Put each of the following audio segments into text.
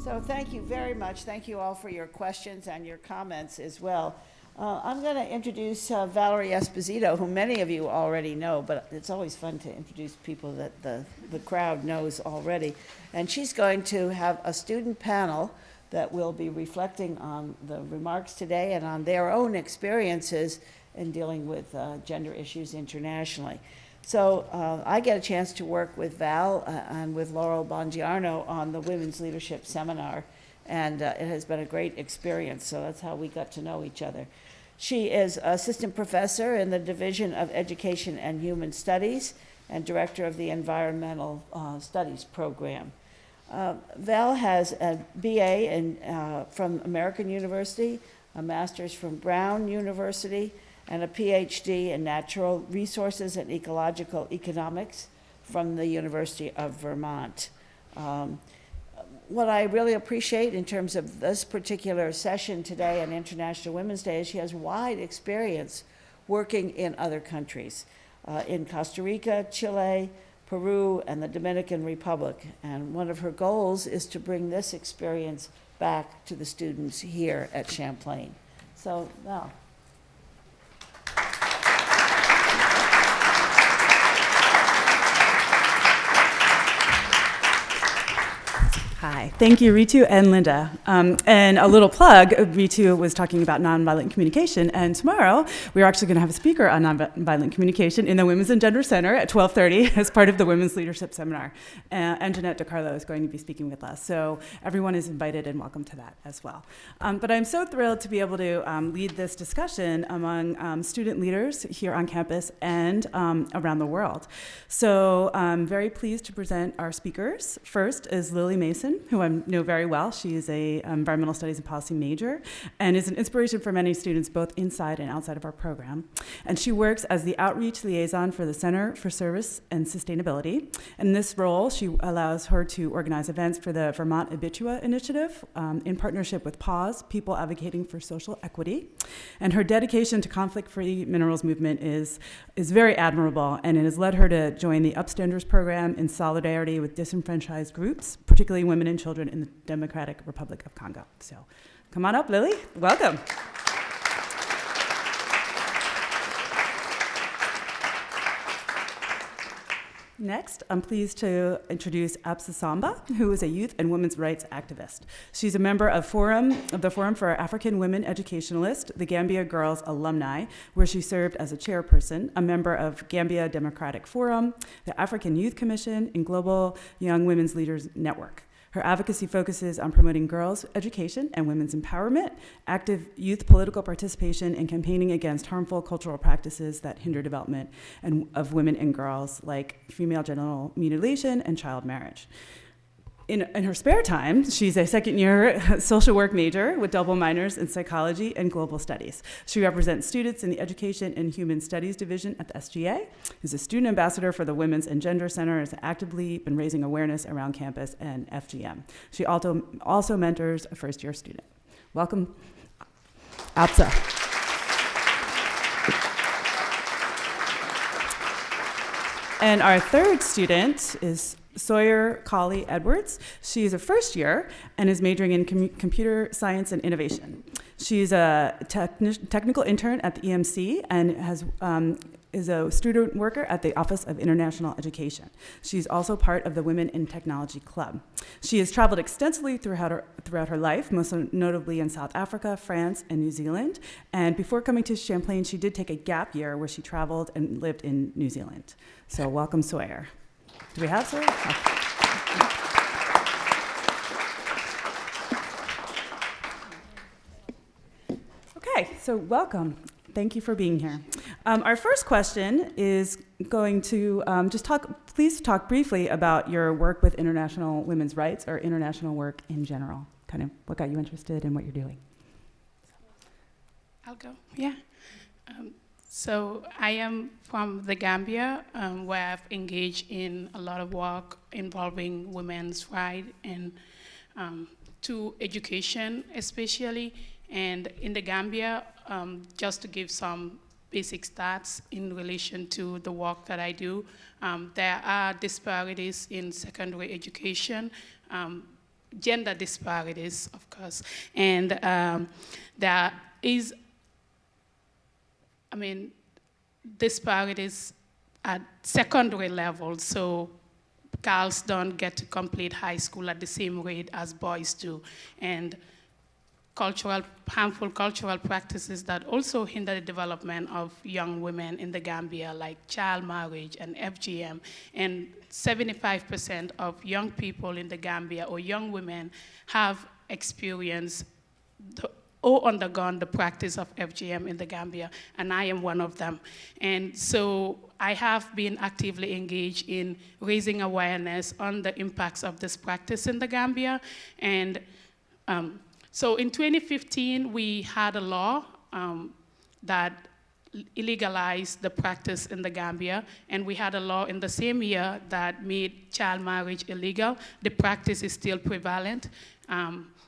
So thank you very much. Thank you all for your questions and your comments as well. I'm going to introduce Valerie Esposito, who many of you already know, but it's always fun to introduce people that the crowd knows already. And she's going to have a student panel that will be reflecting on the remarks today and on their own experiences in dealing with gender issues internationally. So I get a chance to work with Val and with Laurel Bongiorno on the Women's Leadership Seminar, and it has been a great experience, so that's how we got to know each other. She is assistant professor in the Division of Education and Human Studies and director of the Environmental Studies program. Val has a BA from American University, a master's from Brown University, and a PhD in Natural Resources and Ecological Economics from the University of Vermont. What I really appreciate in terms of this particular session today on International Women's Day is she has wide experience working in other countries, in Costa Rica, Chile, Peru, and the Dominican Republic. And one of her goals is to bring this experience back to the students here at Champlain. So now. Hi, thank you, Ritu and Linda. And a little plug, Ritu was talking about nonviolent communication, and tomorrow we're actually going to have a speaker on nonviolent communication in the Women's and Gender Center at 12:30 as part of the Women's Leadership Seminar. And Jeanette DiCarlo is going to be speaking with us, so everyone is invited and welcome to that as well. But I'm so thrilled to be able to lead this discussion among student leaders here on campus and around the world. So I'm very pleased to present our speakers. First is Lily Mason, who I know very well. She is a environmental studies and policy major and is an inspiration for many students both inside and outside of our program. And she works as the outreach liaison for the Center for Service and Sustainability. And in this role, she allows her to organize events for the Vermont Habitua Initiative in partnership with PAWS, People Advocating for Social Equity. And her dedication to conflict-free minerals movement is very admirable, and it has led her to join the Upstanders program in solidarity with disenfranchised groups, particularly women and children in the Democratic Republic of Congo. So come on up, Lily. Welcome. Next, I'm pleased to introduce Absa Samba, who is a youth and women's rights activist. She's a member of the Forum for African Women Educationalists, the Gambia Girls Alumni, where she served as a chairperson, a member of Gambia Democratic Forum, the African Youth Commission, and Global Young Women's Leaders Network. Her advocacy focuses on promoting girls' education and women's empowerment, active youth political participation, and campaigning against harmful cultural practices that hinder development of women and girls, like female genital mutilation and child marriage. In her spare time, she's a second-year social work major with double minors in psychology and global studies. She represents students in the Education and Human Studies Division at the SGA, is a student ambassador for the Women's and Gender Center, and has actively been raising awareness around campus and FGM. She also mentors a first-year student. Welcome, Absa. And our third student is Sawyer Cawley Edwards. She is a first year and is majoring in computer science and innovation. She's a technical intern at the EMC and is a student worker at the Office of International Education. She's also part of the Women in Technology Club. She has traveled extensively throughout her life, most notably in South Africa, France, and New Zealand. And before coming to Champlain, she did take a gap year where she traveled and lived in New Zealand. So welcome, Sawyer. Do we have Sawyer? Okay, so welcome. Thank you for being here. Our first question is going to please talk briefly about your work with international women's rights or international work in general, kind of what got you interested in what you're doing. I'll go, yeah. So I am from the Gambia, where I've engaged in a lot of work involving women's rights and to education especially. And in the Gambia, just to give some basic stats in relation to the work that I do, there are disparities in secondary education. gender disparities, of course. And there is, disparities at secondary level. So girls don't get to complete high school at the same rate as boys do. And harmful cultural practices that also hinder the development of young women in the Gambia, like child marriage and FGM. And 75% of young people in the Gambia, or young women, have experienced or undergone the practice of FGM in the Gambia, and I am one of them. And so I have been actively engaged in raising awareness on the impacts of this practice in the Gambia. And so in 2015, we had a law that illegalized the practice in the Gambia, and we had a law in the same year that made child marriage illegal. The practice is still prevalent,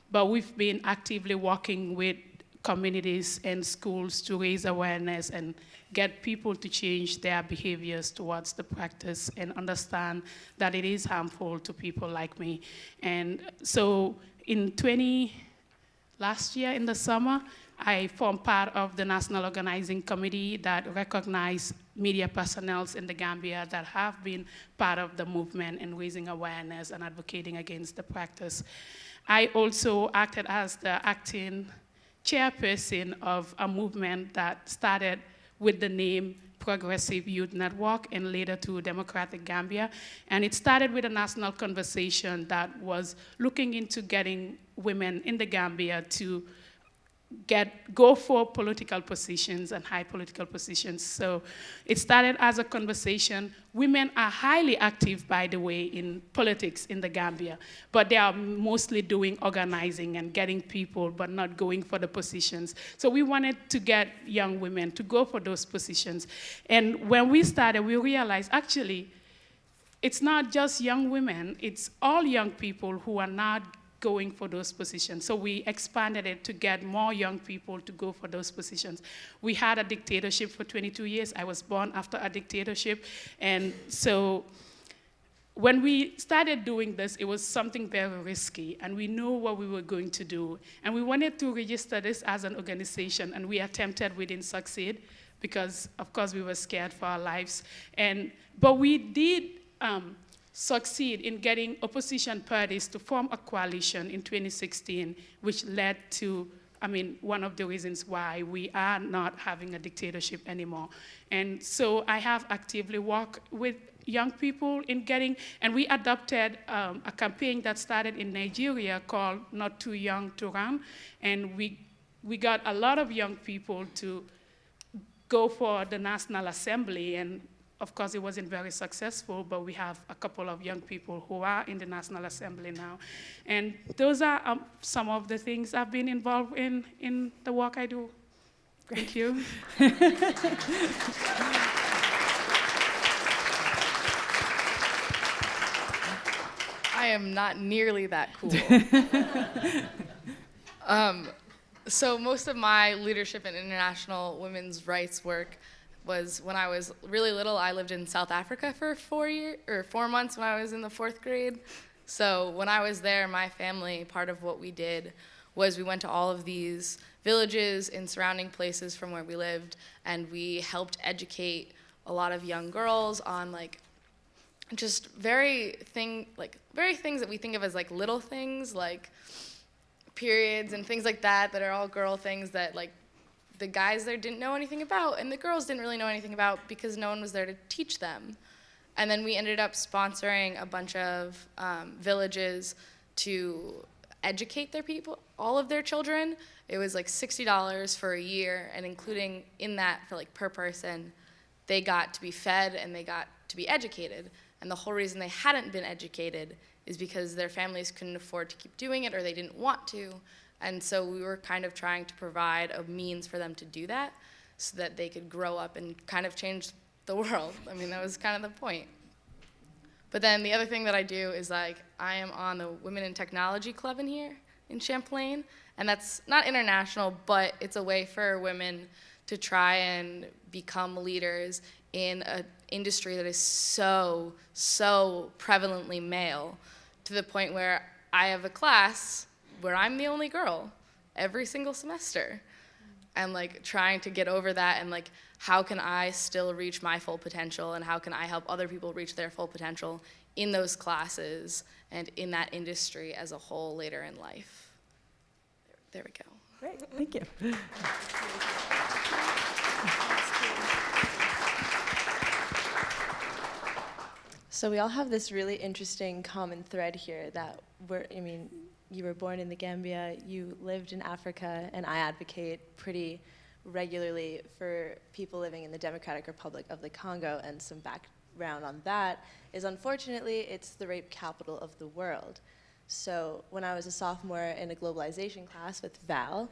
but we've been actively working with communities and schools to raise awareness and get people to change their behaviors towards the practice and understand that it is harmful to people like me. And so last year in the summer, I formed part of the National Organizing Committee that recognized media personnel in the Gambia that have been part of the movement in raising awareness and advocating against the practice. I also acted as the acting chairperson of a movement that started with the name Progressive Youth Network and later to Democratic Gambia. And it started with a national conversation that was looking into getting women in the Gambia to go for political positions and high political positions. So it started as a conversation. Women are highly active, by the way, in politics in the Gambia, but they are mostly doing organizing and getting people, but not going for the positions. So we wanted to get young women to go for those positions. And when we started, we realized, actually, it's not just young women, it's all young people who are not going for those positions. So we expanded it to get more young people to go for those positions. We had a dictatorship for 22 years. I was born after a dictatorship. And so when we started doing this, it was something very risky, and we knew what we were going to do. And we wanted to register this as an organization, and we attempted, we didn't succeed, because of course we were scared for our lives. But we did succeed in getting opposition parties to form a coalition in 2016, which led to, one of the reasons why we are not having a dictatorship anymore. And so I have actively worked with young people in and we adopted a campaign that started in Nigeria called Not Too Young to Run. And we got a lot of young people to go for the National Assembly, and of course, it wasn't very successful, but we have a couple of young people who are in the National Assembly now. And those are some of the things I've been involved in the work I do. Thank you. I am not nearly that cool. So most of my leadership in international women's rights work was when I was really little. I lived in South Africa for 4 months when I was in the 4th grade. So when I was there, my family, part of what we did was we went to all of these villages in surrounding places from where we lived, and we helped educate a lot of young girls on just very things that we think of as little things, like periods and things like that are all girl things that the guys there didn't know anything about, and the girls didn't really know anything about because no one was there to teach them. And then we ended up sponsoring a bunch of villages to educate their people, all of their children. It was $60 for a year, and including in that for per person, they got to be fed and they got to be educated. And the whole reason they hadn't been educated is because their families couldn't afford to keep doing it, or they didn't want to. And so we were kind of trying to provide a means for them to do that so that they could grow up and kind of change the world. That was kind of the point. But then the other thing that I do is I am on the Women in Technology Club in here in Champlain. And that's not international, but it's a way for women to try and become leaders in an industry that is so, so prevalently male, to the point where I have a class where I'm the only girl every single semester. And like trying to get over that, and like how can I still reach my full potential, and how can I help other people reach their full potential in those classes and in that industry as a whole later in life. There we go. Great, thank you. So we all have this really interesting common thread here that you were born in the Gambia, you lived in Africa, and I advocate pretty regularly for people living in the Democratic Republic of the Congo, and some background on that is, unfortunately, it's the rape capital of the world. So when I was a sophomore in a globalization class with Val,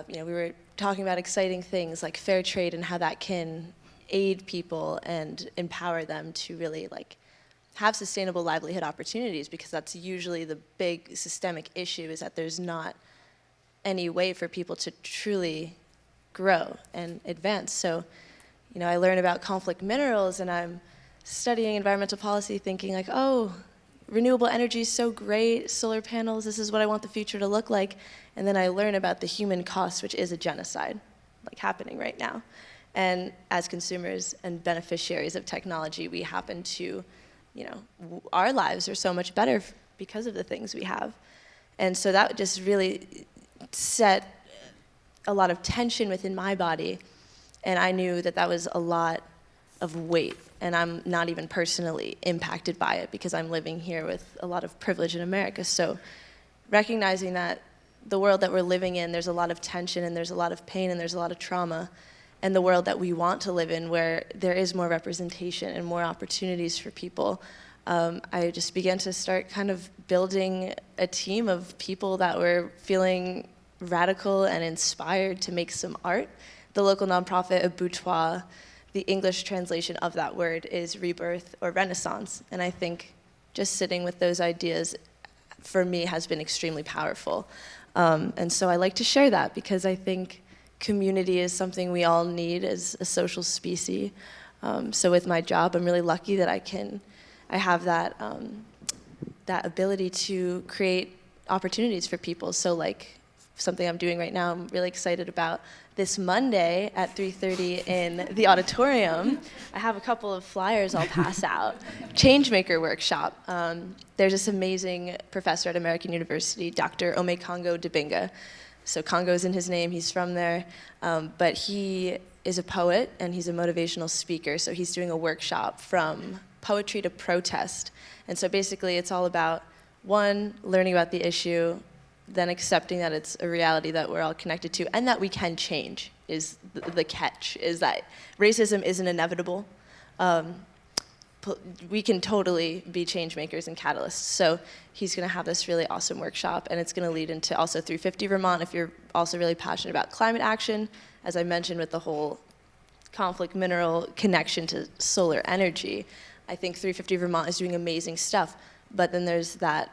we were talking about exciting things like fair trade and how that can aid people and empower them to really have sustainable livelihood opportunities, because that's usually the big systemic issue, is that there's not any way for people to truly grow and advance. So, I learn about conflict minerals, and I'm studying environmental policy thinking like, oh, renewable energy is so great, solar panels, this is what I want the future to look like. And then I learn about the human cost, which is a genocide, happening right now. And as consumers and beneficiaries of technology, we happen to, our lives are so much better because of the things we have. And so that just really set a lot of tension within my body. And I knew that that was a lot of weight. And I'm not even personally impacted by it because I'm living here with a lot of privilege in America. So recognizing that the world that we're living in, there's a lot of tension and there's a lot of pain and there's a lot of trauma. And the world that we want to live in, where there is more representation and more opportunities for people, I just began to start kind of building a team of people that were feeling radical and inspired to make some art. The local nonprofit Abutoir, the English translation of that word is rebirth or renaissance. And I think just sitting with those ideas, for me, has been extremely powerful. And so I like to share that, because I think community is something we all need as a social species. So with my job, I'm really lucky that I have that ability to create opportunities for people. So something I'm doing right now, I'm really excited about. This Monday at 3:30 in the auditorium, I have a couple of flyers I'll pass out. Changemaker workshop. There's this amazing professor at American University, Dr. Omekongo Dibinga. So Congo's in his name, he's from there, but he is a poet and he's a motivational speaker, so he's doing a workshop from poetry to protest. And so basically it's all about, one, learning about the issue, then accepting that it's a reality that we're all connected to and that we can change, is the catch, is that racism isn't inevitable. We can totally be change makers and catalysts. So he's going to have this really awesome workshop, and it's going to lead into also 350 Vermont if you're also really passionate about climate action. As I mentioned, with the whole conflict mineral connection to solar energy, I think 350 Vermont is doing amazing stuff. But then there's that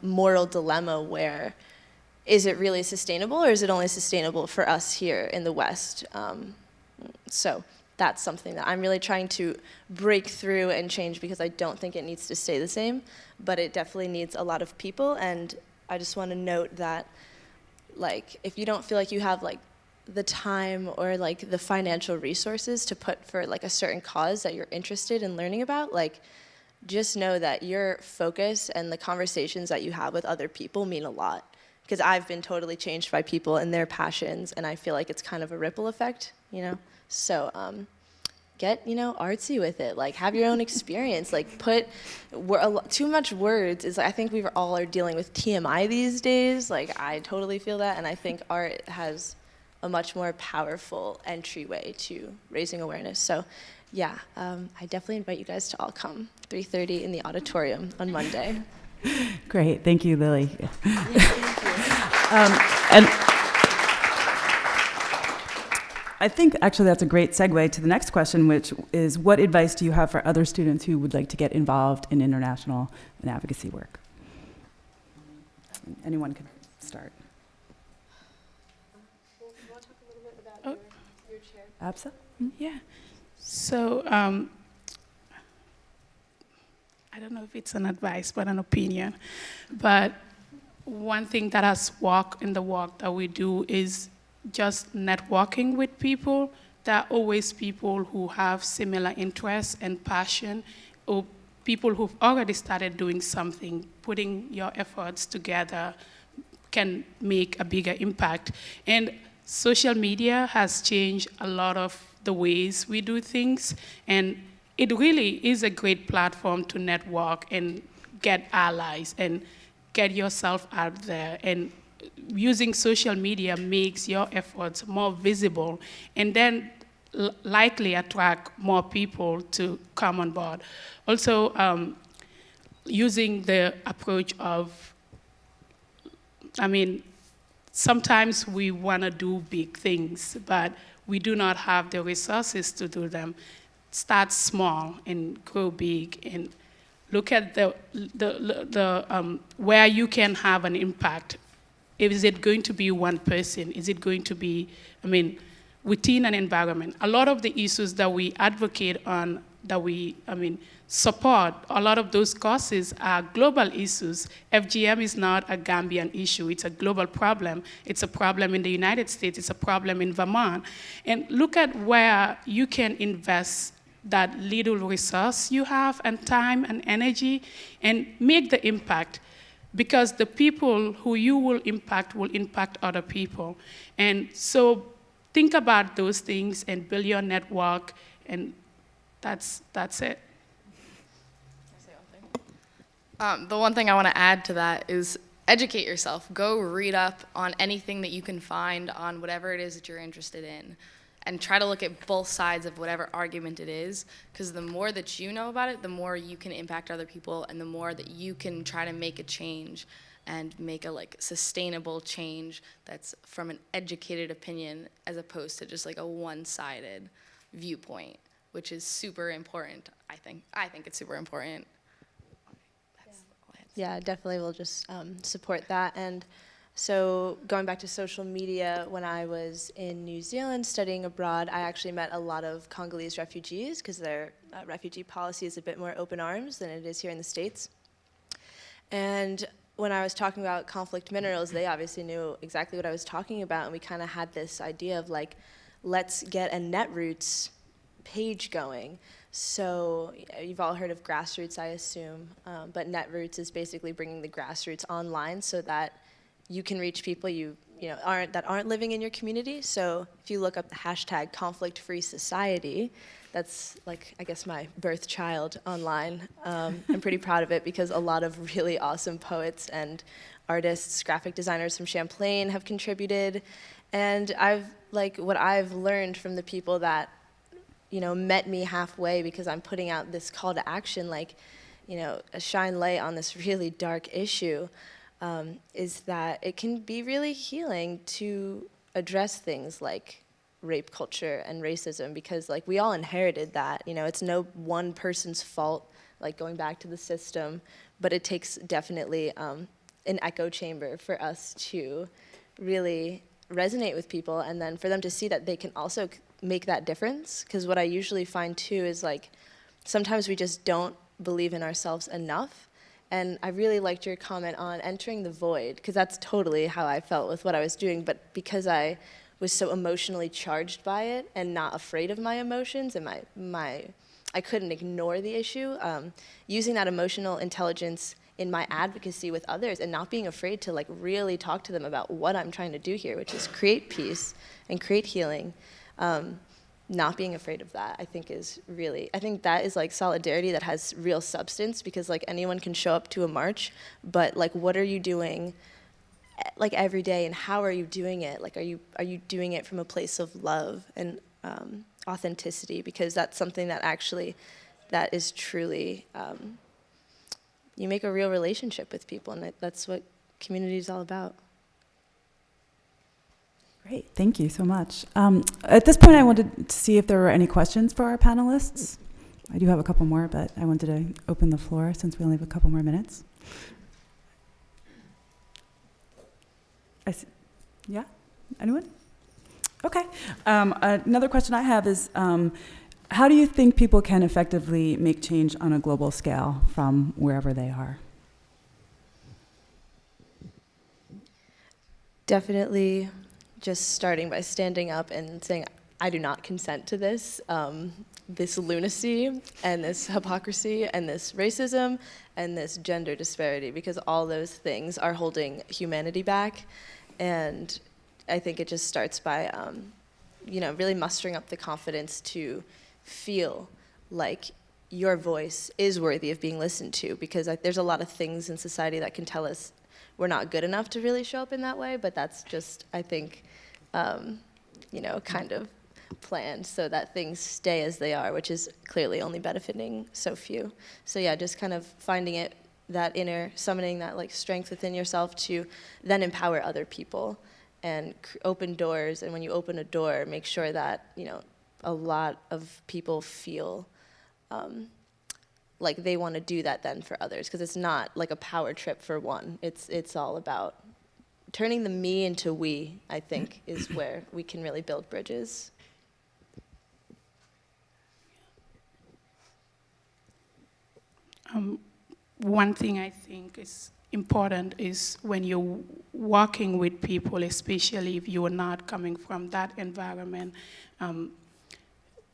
moral dilemma where, is it really sustainable, or is it only sustainable for us here in the West? So that's something that I'm really trying to break through and change, because I don't think it needs to stay the same, but it definitely needs a lot of people. And I just want to note that, if you don't feel like you have the time or the financial resources to put for a certain cause that you're interested in learning about, just know that your focus and the conversations that you have with other people mean a lot. Because I've been totally changed by people and their passions, and I feel like it's kind of a ripple effect, So get, artsy with it. Have your own experience. Put too much words is. I think we all are dealing with TMI these days. I totally feel that, and I think art has a much more powerful entryway to raising awareness. So, yeah, I definitely invite you guys to all come. 3:30 in the auditorium on Monday. Great, thank you, Lily. Thank you. And I think actually that's a great segue to the next question, which is, what advice do you have for other students who would like to get involved in international and advocacy work? Anyone could start. You want to talk a little bit about your chair? Absa? Yeah. So I don't know if it's an advice, but an opinion. But one thing that has worked in the work that we do is just networking with people. There are always people who have similar interests and passion, or people who've already started doing something. Putting your efforts together can make a bigger impact. And social media has changed a lot of the ways we do things, and it really is a great platform to network and get allies and get yourself out there. And using social media makes your efforts more visible, and then likely attract more people to come on board. Also, using the approach of, sometimes we want to do big things, but we do not have the resources to do them. Start small and grow big, and look at where you can have an impact. Is it going to be one person? Is it going to be, within an environment? A lot of the issues that we advocate on, that we, support, a lot of those causes are global issues. FGM is not a Gambian issue. It's a global problem. It's a problem in the United States. It's a problem in Vermont. And look at where you can invest that little resource you have and time and energy and make the impact, because the people who you will impact other people. And so think about those things and build your network, and that's it. The one thing I want to add to that is educate yourself. Go read up on anything that you can find on whatever it is that you're interested in, and try to look at both sides of whatever argument it is, because the more that you know about it, the more you can impact other people, and the more that you can try to make a change and make a sustainable change that's from an educated opinion, as opposed to just a one-sided viewpoint, which is super important. I think it's super important. Yeah, definitely will just support that. And so going back to social media, when I was in New Zealand studying abroad, I actually met a lot of Congolese refugees, because their refugee policy is a bit more open arms than it is here in the States. And when I was talking about conflict minerals, they obviously knew exactly what I was talking about, and we kind of had this idea of let's get a Netroots page going. So you've all heard of grassroots, I assume, but Netroots is basically bringing the grassroots online so that you can reach people that aren't living in your community. So if you look up the hashtag conflict-free society, that's I guess my birth child online. I'm pretty proud of it, because a lot of really awesome poets and artists, graphic designers from Champlain have contributed. And what I've learned from the people that met me halfway, because I'm putting out this call to action, shine light on this really dark issue, is that it can be really healing to address things like rape culture and racism, because we all inherited that. It's no one person's fault, going back to the system, but it takes definitely an echo chamber for us to really resonate with people, and then for them to see that they can also make that difference. Because what I usually find too is sometimes we just don't believe in ourselves enough. And I really liked your comment on entering the void, because that's totally how I felt with what I was doing. But because I was so emotionally charged by it and not afraid of my emotions, and I couldn't ignore the issue, using that emotional intelligence in my advocacy with others, and not being afraid to really talk to them about what I'm trying to do here, which is create peace and create healing. Not being afraid of that, I think that is solidarity that has real substance, because anyone can show up to a march, but what are you doing every day, and how are you doing it? Are you doing it from a place of love and authenticity? Because that's something that is truly, you make a real relationship with people, and that's what community is all about. Great, thank you so much. At this point, I wanted to see if there were any questions for our panelists. I do have a couple more, but I wanted to open the floor since we only have a couple more minutes. Yeah, anyone? Okay, another question I have is, how do you think people can effectively make change on a global scale from wherever they are? Definitely just starting by standing up and saying, I do not consent to this, this lunacy and this hypocrisy and this racism and this gender disparity, because all those things are holding humanity back. And I think it just starts by, really mustering up the confidence to feel like your voice is worthy of being listened to, because there's a lot of things in society that can tell us we're not good enough to really show up in that way, but that's just, I think, kind of planned so that things stay as they are, which is clearly only benefiting so few. So yeah, just kind of finding that inner, summoning that like strength within yourself to then empower other people and open doors. And when you open a door, make sure that, a lot of people feel like they want to do that then for others, because it's not like a power trip for one. It's all about turning the me into we, I think, is where we can really build bridges. One thing I think is important is when you're working with people, especially if you are not coming from that environment,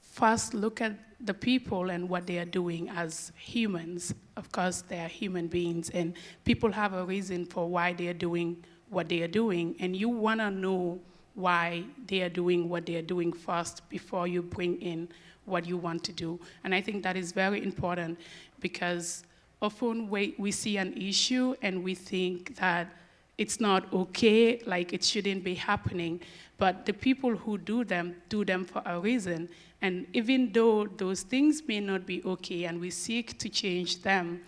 first look at the people and what they are doing as humans. Of course, they are human beings, and people have a reason for why they are doing what they are doing, and you want to know why they are doing what they are doing first before you bring in what you want to do. And I think that is very important, because often we see an issue and we think that it's not okay, like it shouldn't be happening, but the people who do them for a reason. And even though those things may not be okay and we seek to change them,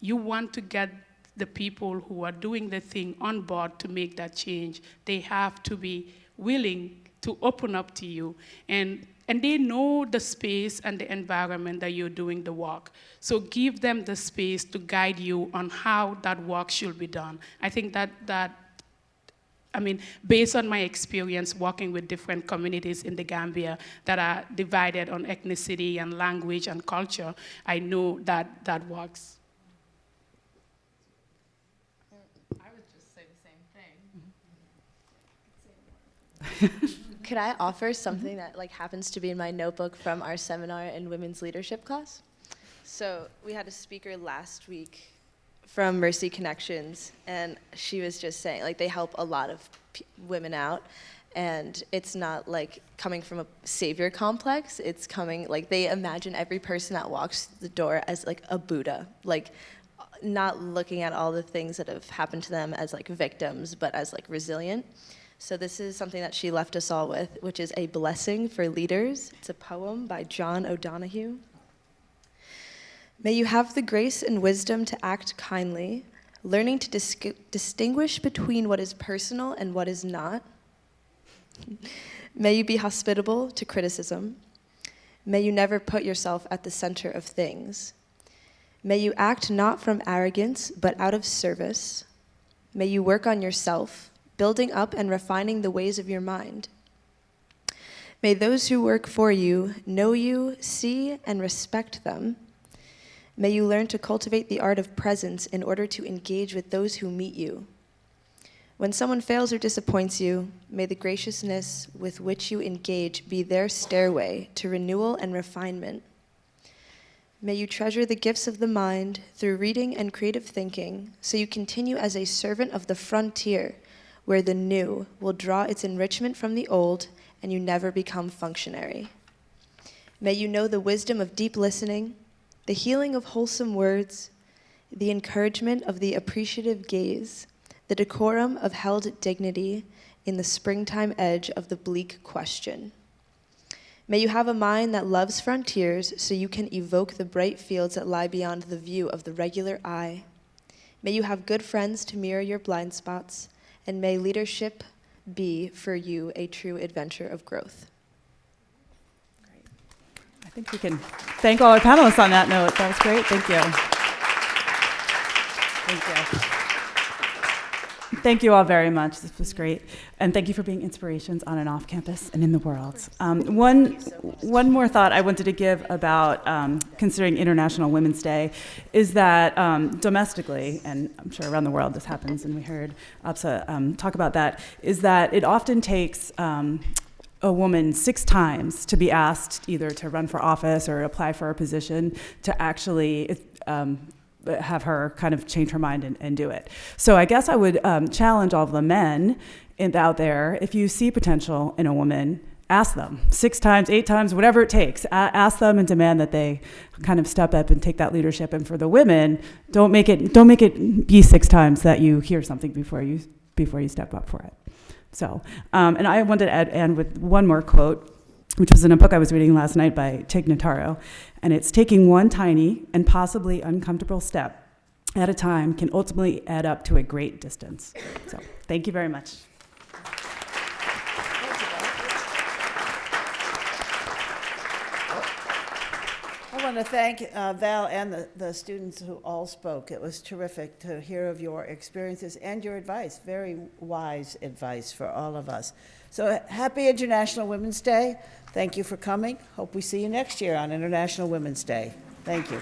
you want to get the people who are doing the thing on board to make that change. They have to be willing to open up to you. And they know the space and the environment that you're doing the work. So give them the space to guide you on how that work should be done. I think based on my experience working with different communities in the Gambia that are divided on ethnicity and language and culture, I know that that works. I would just say the same thing. Could I offer something that happens to be in my notebook from our seminar in women's leadership class? So we had a speaker last week from Mercy Connections, and she was just saying they help a lot of women out, and it's not coming from a savior complex. It's coming they imagine every person that walks through the door as a Buddha, not looking at all the things that have happened to them as victims, but as resilient. So this is something that she left us all with, which is A Blessing for Leaders. It's a poem by John O'Donohue. May you have the grace and wisdom to act kindly, learning to distinguish between what is personal and what is not. May you be hospitable to criticism. May you never put yourself at the center of things. May you act not from arrogance, but out of service. May you work on yourself, building up and refining the ways of your mind. May those who work for you know you, see, and respect them. May you learn to cultivate the art of presence in order to engage with those who meet you. When someone fails or disappoints you, may the graciousness with which you engage be their stairway to renewal and refinement. May you treasure the gifts of the mind through reading and creative thinking, so you continue as a servant of the frontier, where the new will draw its enrichment from the old, and you never become functionary. May you know the wisdom of deep listening, the healing of wholesome words, the encouragement of the appreciative gaze, the decorum of held dignity in the springtime edge of the bleak question. May you have a mind that loves frontiers so you can evoke the bright fields that lie beyond the view of the regular eye. May you have good friends to mirror your blind spots, and may leadership be for you a true adventure of growth. Great. I think we can thank all our panelists on that note. That was great. Thank you. Thank you. Thank you all very much. This was great. And thank you for being inspirations on and off campus and in the world. One more thought I wanted to give about considering International Women's Day is that domestically, and I'm sure around the world this happens, and we heard Absa talk about that, is that it often takes a woman 6 times to be asked either to run for office or apply for a position to actually have her kind of change her mind and do it. So I guess I would challenge all of the men out there, if you see potential in a woman, ask them 6 times, 8 times, whatever it takes. Ask them and demand that they kind of step up and take that leadership. And for the women, don't make it be 6 times that you hear something before you step up for it. So, and I wanted to end with one more quote, which was in a book I was reading last night by Tig Notaro. And it's, taking one tiny and possibly uncomfortable step at a time can ultimately add up to a great distance. So thank you very much. I want to thank Val and the students who all spoke. It was terrific to hear of your experiences and your advice, very wise advice for all of us. So happy International Women's Day. Thank you for coming. Hope we see you next year on International Women's Day. Thank you.